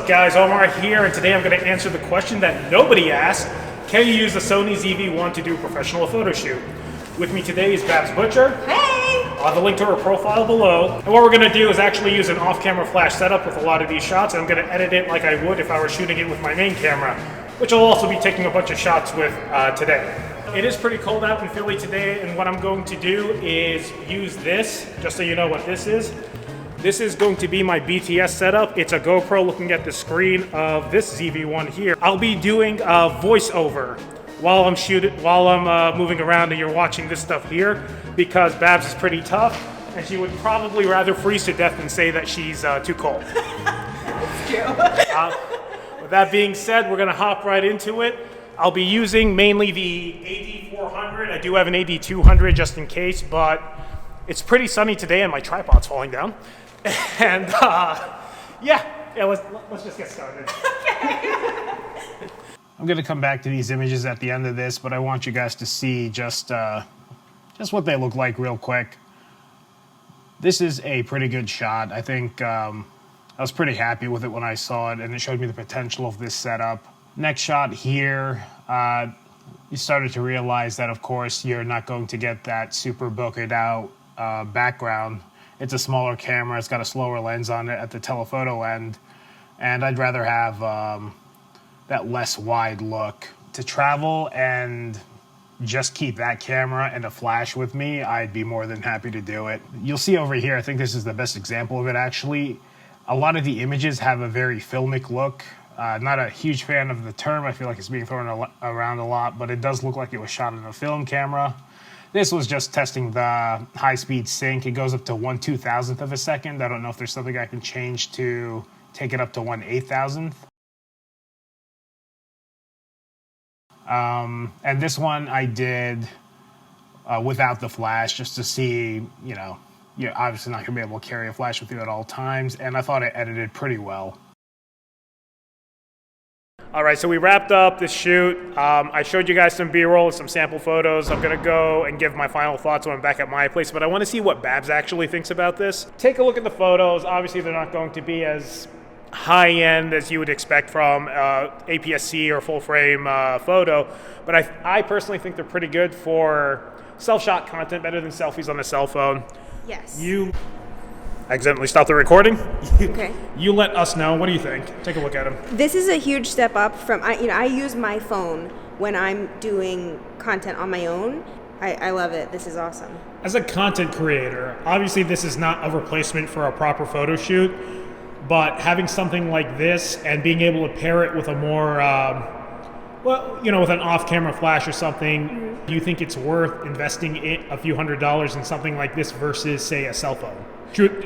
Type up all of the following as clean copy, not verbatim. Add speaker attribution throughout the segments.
Speaker 1: up guys, Omar here, and today I'm going to answer the question that nobody asked. Can you use the Sony Z-V1 to do a professional photo shoot? With me today is Babs Butcher.
Speaker 2: Hey!
Speaker 1: I'll have the link to her profile below. And what we're going to do is actually use an off-camera flash setup with a lot of these shots, and I'm going to edit it like I would if I were shooting it with my main camera, which I'll also be taking a bunch of shots with today. It is pretty cold out in Philly today, and what I'm going to do is use this, just so you know what this is. This is going to be my BTS setup. It's a GoPro looking at the screen of this ZV1 here. I'll be doing a voiceover while I'm moving around and you're watching this stuff here, because Babs is pretty tough and she would probably rather freeze to death than say that she's too cold.
Speaker 2: That's true.
Speaker 1: With that being said, we're gonna hop right into it. I'll be using mainly the AD400. I do have an AD200 just in case, but it's pretty sunny today and my tripod's falling down. And let's just get started. I'm gonna come back to these images at the end of this, but I want you guys to see just what they look like real quick. This is a pretty good shot. I think I was pretty happy with it when I saw it, and it showed me the potential of this setup. Next shot here, you started to realize that, of course, you're not going to get that super bokeh out background. It's a smaller camera. It's got a slower lens on it at the telephoto end, and I'd rather have that less wide look. To travel and just keep that camera and a flash with me, I'd be more than happy to do it. You'll see over here, I think this is the best example of it actually. A lot of the images have a very filmic look. Not a huge fan of the term. I feel like it's being thrown around a lot, but it does look like it was shot on a film camera. This was just testing the high-speed sync. It goes up to 1/2000th of a second. I don't know if there's something I can change to take it up to 1/8000th. And this one I did without the flash, just to see, you're obviously not going to be able to carry a flash with you at all times, and I thought it edited pretty well. All right, so we wrapped up this shoot. I showed you guys some B-roll and some sample photos. I'm gonna go and give my final thoughts when I'm back at my place, but I wanna see what Babs actually thinks about this. Take a look at the photos. Obviously, they're not going to be as high-end as you would expect from APS-C or full-frame photo, but I personally think they're pretty good for self-shot content, better than selfies on a cell phone.
Speaker 2: Yes.
Speaker 1: You accidentally stopped the recording.
Speaker 2: Okay.
Speaker 1: You let us know. What do you think? Take a look at them.
Speaker 2: This is a huge step up from, I use my phone when I'm doing content on my own. I love it. This is awesome.
Speaker 1: As a content creator, obviously this is not a replacement for a proper photo shoot, but having something like this and being able to pair it with a more, with an off-camera flash or something, do you think it's worth investing a few $100s in something like this versus, say, a cell phone?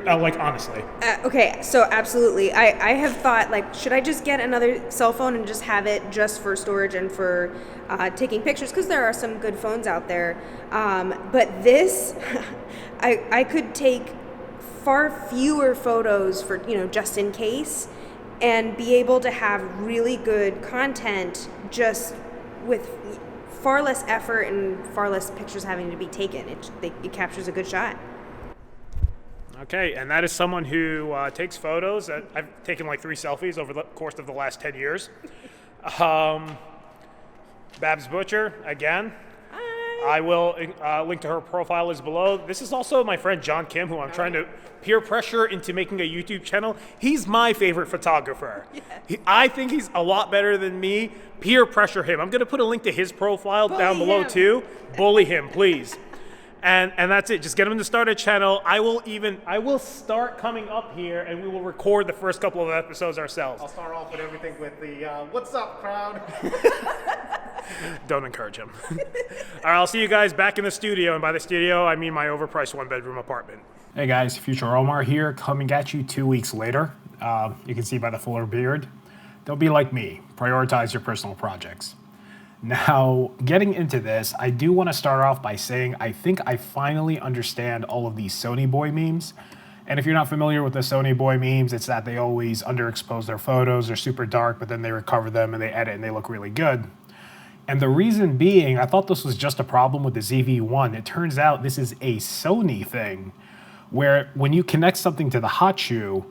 Speaker 1: Honestly.
Speaker 2: Okay, so absolutely. I have thought, should I just get another cell phone and just have it just for storage and for taking pictures? Because there are some good phones out there. But this, I could take far fewer photos for, just in case, and be able to have really good content just with far less effort and far less pictures having to be taken. It captures a good shot.
Speaker 1: Okay, and that is someone who takes photos. I've taken 3 selfies over the course of the last 10 years. Babs Butcher, again.
Speaker 2: Hi.
Speaker 1: I will link to her profile is below. This is also my friend John Kim, who I'm trying to peer pressure into making a YouTube channel. He's my favorite photographer. Yeah. I think he's a lot better than me. Peer pressure him. I'm going to put a link to his profile down below too. Bully him, please. And that's it. Just get him to start a channel. I will start coming up here and we will record the first couple of episodes ourselves.
Speaker 3: I'll start off with everything with the what's up, crowd?
Speaker 1: Don't encourage him. All right, I'll see you guys back in the studio. And by the studio, I mean my overpriced 1-bedroom apartment. Hey guys, Future Omar here, coming at you 2 weeks later. You can see by the fuller beard. Don't be like me. Prioritize your personal projects. Now, getting into this, I do want to start off by saying I think I finally understand all of these Sony boy memes. And if you're not familiar with the Sony boy memes, it's that they always underexpose their photos, they're super dark, but then they recover them and they edit and they look really good. And the reason being, I thought this was just a problem with the Z-V1. It turns out this is a Sony thing, where when you connect something to the hot shoe,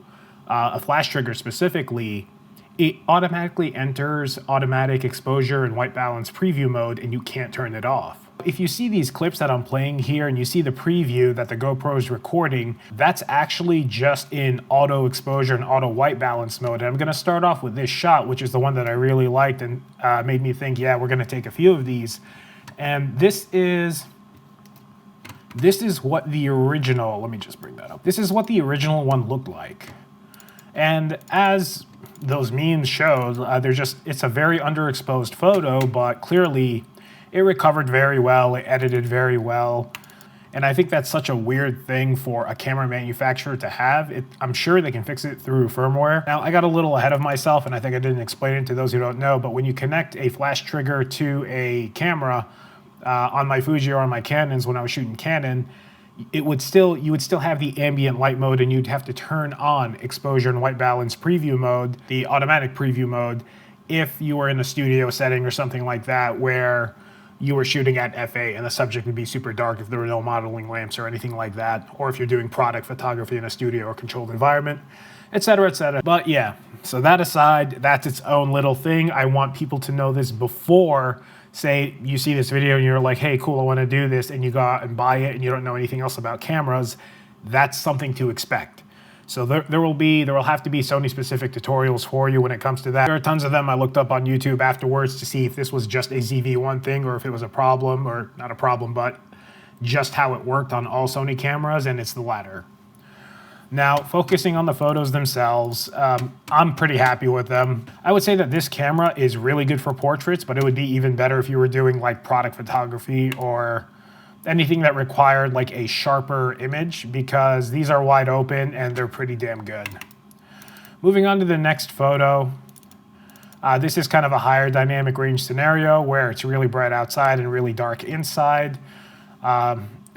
Speaker 1: a flash trigger specifically, it automatically enters automatic exposure and white balance preview mode, and you can't turn it off. If you see these clips that I'm playing here and you see the preview that the GoPro is recording, that's actually just in auto exposure and auto white balance mode. And I'm gonna start off with this shot, which is the one that I really liked and made me think, yeah, we're gonna take a few of these. And this is what the original, let me just bring that up. This is what the original one looked like. And as those memes show, it's a very underexposed photo, but clearly it recovered very well, it edited very well. And I think that's such a weird thing for a camera manufacturer to have. I'm sure they can fix it through firmware. Now, I got a little ahead of myself, and I think I didn't explain it to those who don't know, but when you connect a flash trigger to a camera, on my Fuji or on my Canons, when I was shooting Canon, you would still have the ambient light mode, and you'd have to turn on exposure and white balance preview mode, the automatic preview mode, if you were in a studio setting or something like that, where you were shooting at FA and the subject would be super dark if there were no modeling lamps or anything like that, or if you're doing product photography in a studio or controlled environment, etc., etc. But yeah, so that aside, that's its own little thing. I want people to know this before, say you see this video and you're like, hey, cool, I want to do this, and you go out and buy it and you don't know anything else about cameras. That's something to expect. So there will have to be Sony specific tutorials for you when it comes to that. There are tons of them. I looked up on YouTube afterwards to see if this was just a ZV1 thing or if it was a problem, or not a problem, but just how it worked on all Sony cameras, and it's the latter. Now, focusing on the photos themselves, I'm pretty happy with them. I would say that this camera is really good for portraits, but it would be even better if you were doing like product photography or anything that required like a sharper image, because these are wide open and they're pretty damn good. Moving on to the next photo. This is kind of a higher dynamic range scenario where it's really bright outside and really dark inside.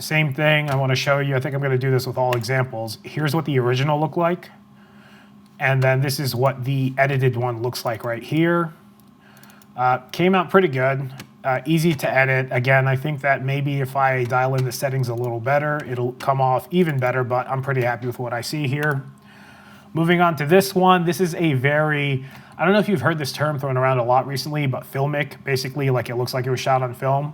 Speaker 1: Same thing, I want to show you, I think I'm going to do this with all examples. Here's what the original looked like. And then this is what the edited one looks like right here. Came out pretty good, easy to edit. Again, I think that maybe if I dial in the settings a little better, it'll come off even better, but I'm pretty happy with what I see here. Moving on to this one, this is a very, I don't know if you've heard this term thrown around a lot recently, but filmic, basically like it looks like it was shot on film.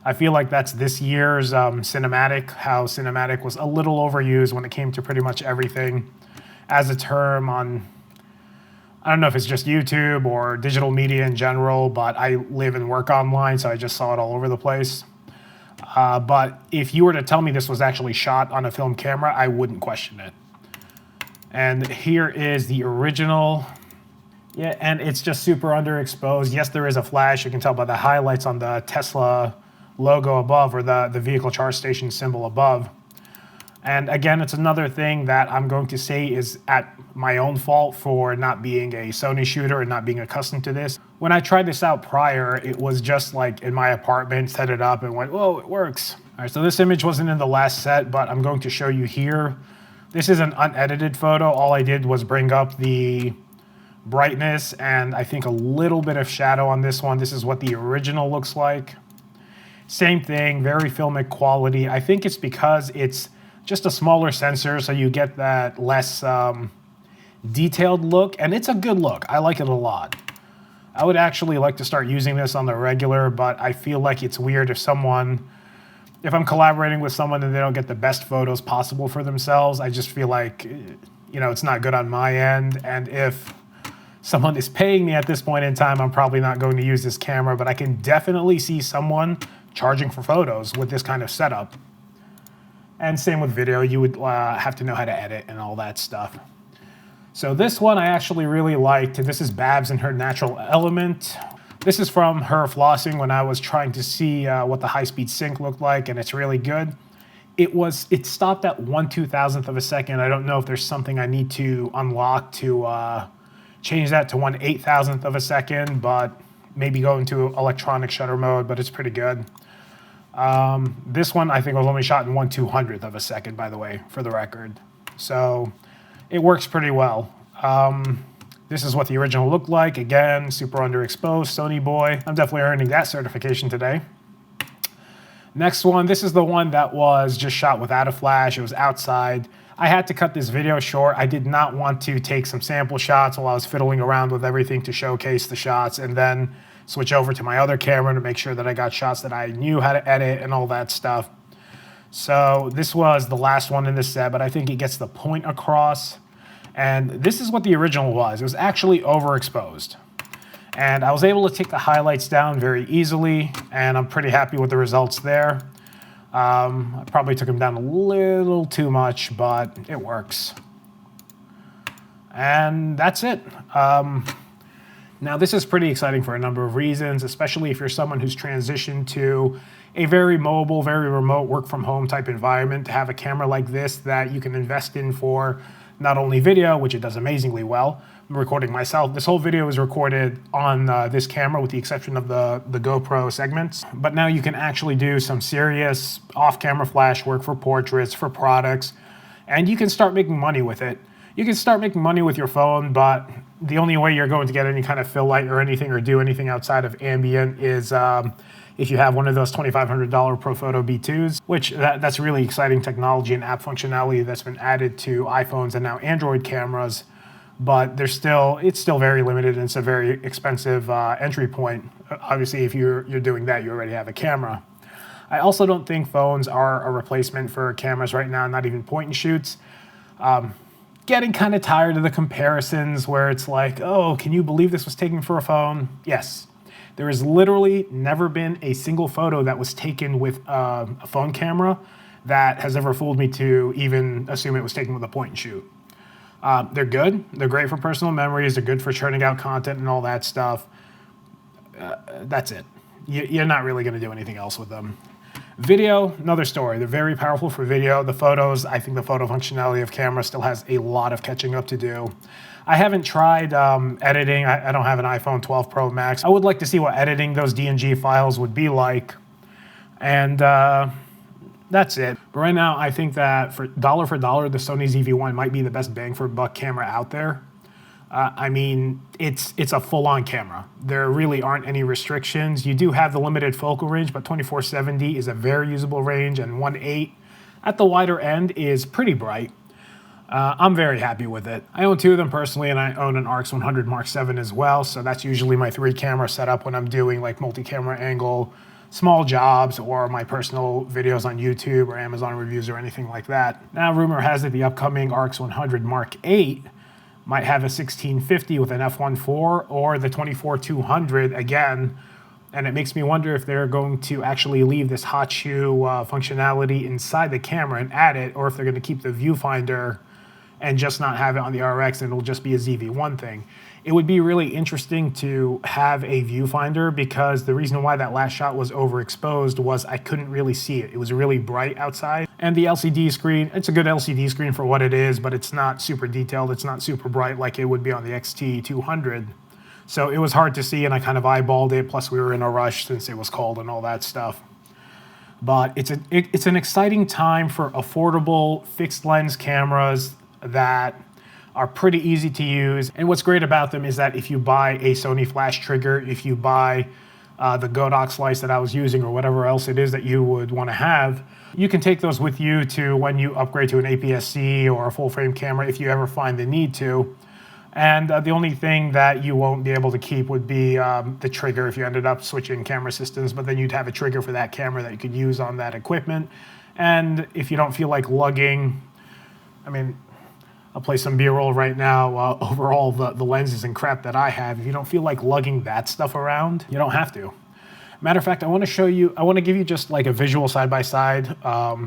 Speaker 1: I feel like that's this year's cinematic, how cinematic was a little overused when it came to pretty much everything as a term on, I don't know if it's just YouTube or digital media in general, but I live and work online, so I just saw it all over the place. But if you were to tell me this was actually shot on a film camera, I wouldn't question it. And here is the original. Yeah, and it's just super underexposed. Yes, there is a flash. You can tell by the highlights on the Tesla logo above, or the vehicle charge station symbol above. And again, it's another thing that I'm going to say is at my own fault for not being a Sony shooter and not being accustomed to this. When I tried this out prior, it was just like in my apartment, set it up and went, whoa, it works. All right, so this image wasn't in the last set, but I'm going to show you here. This is an unedited photo. All I did was bring up the brightness and I think a little bit of shadow on this one. This is what the original looks like. Same thing, very filmic quality. I think it's because it's just a smaller sensor, so you get that less detailed look, and it's a good look. I like it a lot. I would actually like to start using this on the regular, but I feel like it's weird if I'm collaborating with someone and they don't get the best photos possible for themselves. I just feel like, you know, it's not good on my end, and if someone is paying me at this point in time, I'm probably not going to use this camera, but I can definitely see someone charging for photos with this kind of setup. And same with video, you would have to know how to edit and all that stuff. So this one I actually really liked. This is Babs in her natural element. This is from her flossing when I was trying to see what the high-speed sync looked like, and it's really good. It stopped at 1/2000th of a second. I don't know if there's something I need to unlock to change that to 1/8000th of a second, but maybe go into electronic shutter mode, but it's pretty good. This one I think was only shot in 1/200th of a second, by the way, for the record. So it works pretty well. This is what the original looked like. Again, super underexposed, Sony boy. I'm definitely earning that certification today. Next one, this is the one that was just shot without a flash. It was outside. I had to cut this video short. I did not want to take some sample shots while I was fiddling around with everything to showcase the shots and then switch over to my other camera to make sure that I got shots that I knew how to edit and all that stuff. So this was the last one in this set, but I think it gets the point across. And this is what the original was. It was actually overexposed. And I was able to take the highlights down very easily, and I'm pretty happy with the results there. I probably took them down a little too much, but it works. And that's it. Now, this is pretty exciting for a number of reasons, especially if you're someone who's transitioned to a very mobile, very remote work from home type environment. To have a camera like this that you can invest in for not only video, which it does amazingly well. I'm recording myself. This whole video is recorded on this camera with the exception of the GoPro segments. But now you can actually do some serious off-camera flash work for portraits, for products, and you can start making money with it. You can start making money with your phone, but the only way you're going to get any kind of fill light or anything or do anything outside of ambient is if you have one of those $2,500 Profoto B2s, which that's really exciting technology and app functionality that's been added to iPhones and now Android cameras, but it's still very limited and it's a very expensive entry point. Obviously, if you're doing that, you already have a camera. I also don't think phones are a replacement for cameras right now, not even point and shoots. Getting kind of tired of the comparisons where it's like, oh, can you believe this was taken for a phone? Yes. There has literally never been a single photo that was taken with a phone camera that has ever fooled me to even assume it was taken with a point and shoot. They're good. They're great for personal memories. They're good for churning out content and all that stuff. That's it. You're not really going to do anything else with them. Video, another story. They're very powerful for video. The photos, I think the photo functionality of camera still has a lot of catching up to do. I haven't tried editing. I don't have an iPhone 12 Pro Max. I would like to see what editing those DNG files would be like. And that's it. But right now, I think that for dollar, the Sony Z-V1 might be the best bang for buck camera out there. I mean, it's a full-on camera. There really aren't any restrictions. You do have the limited focal range, but 2470 is a very usable range, and 1.8 at the wider end is pretty bright. I'm very happy with it. I own two of them personally, and I own an RX100 Mark VII as well, so that's usually my 3-camera setup when I'm doing like multi-camera angle, small jobs, or my personal videos on YouTube or Amazon reviews or anything like that. Now, rumor has it the upcoming RX100 Mark VIII might have a 1650 with an f1.4 or the 24-200 again, and it makes me wonder if they're going to actually leave this hot shoe functionality inside the camera and add it, or if they're going to keep the viewfinder and just not have it on the RX and it'll just be a ZV1 thing. It would be really interesting to have a viewfinder because the reason why that last shot was overexposed was I couldn't really see it. It was really bright outside. And the LCD screen, it's a good LCD screen for what it is, but it's not super detailed. It's not super bright like it would be on the XT200. So it was hard to see and I kind of eyeballed it. Plus we were in a rush since it was cold and all that stuff. But it's an exciting time for affordable fixed lens cameras that are pretty easy to use. And what's great about them is that if you buy a Sony flash trigger, if you buy the Godox slice that I was using or whatever else it is that you would want to have, you can take those with you to when you upgrade to an APS-C or a full frame camera if you ever find the need to. And the only thing that you won't be able to keep would be the trigger if you ended up switching camera systems, but then you'd have a trigger for that camera that you could use on that equipment. And if you don't feel like lugging, I mean, I'll play some B-roll right now over all the lenses and crap that I have. If you don't feel like lugging that stuff around, you don't have to. Matter of fact, I want to give you just like a visual side-by-side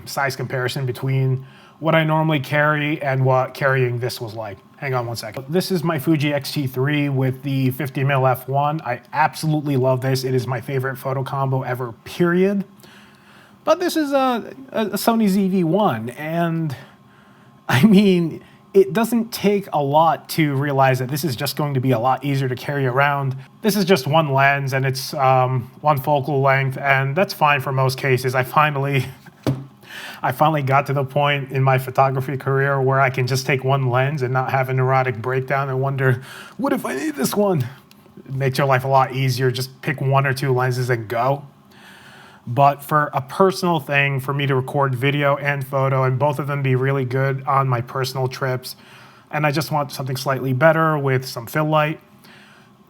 Speaker 1: size comparison between what I normally carry and what carrying this was like. Hang on one second. This is my Fuji X-T3 with the 50mm f1. I absolutely love this. It is my favorite photo combo ever, period. But this is a Sony Z-V1, and I mean, it doesn't take a lot to realize that this is just going to be a lot easier to carry around. This is just one lens and it's one focal length, and that's fine for most cases. I finally got to the point in my photography career where I can just take one lens and not have a neurotic breakdown and wonder, what if I need this one? It makes your life a lot easier. Just pick one or two lenses and go. But for a personal thing, for me to record video and photo, and both of them be really good on my personal trips, and I just want something slightly better with some fill light.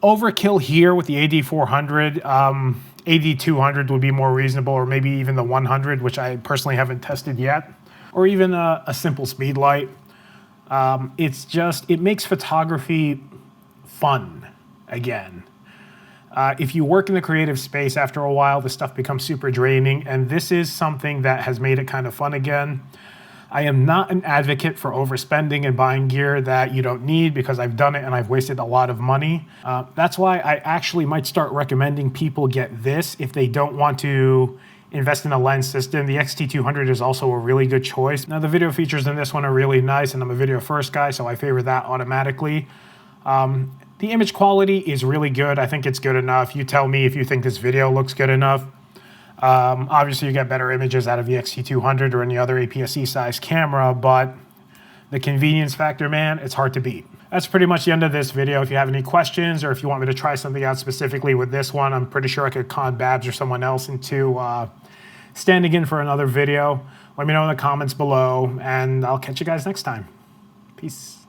Speaker 1: Overkill here with the AD400, AD200 would be more reasonable, or maybe even the 100, which I personally haven't tested yet, or even a simple speed light. It makes photography fun again. If you work in the creative space, after a while, the stuff becomes super draining, and this is something that has made it kind of fun again. I am not an advocate for overspending and buying gear that you don't need, because I've done it and I've wasted a lot of money. That's why I actually might start recommending people get this if they don't want to invest in a lens system. The X-T200 is also a really good choice. Now, the video features in this one are really nice, and I'm a video first guy, so I favor that automatically. The image quality is really good. I think it's good enough. You tell me if you think this video looks good enough. Obviously, you get better images out of the X-T200 or any other APS-C size camera, but the convenience factor, man, it's hard to beat. That's pretty much the end of this video. If you have any questions, or if you want me to try something out specifically with this one, I'm pretty sure I could con Babs or someone else into standing in for another video. Let me know in the comments below, and I'll catch you guys next time. Peace.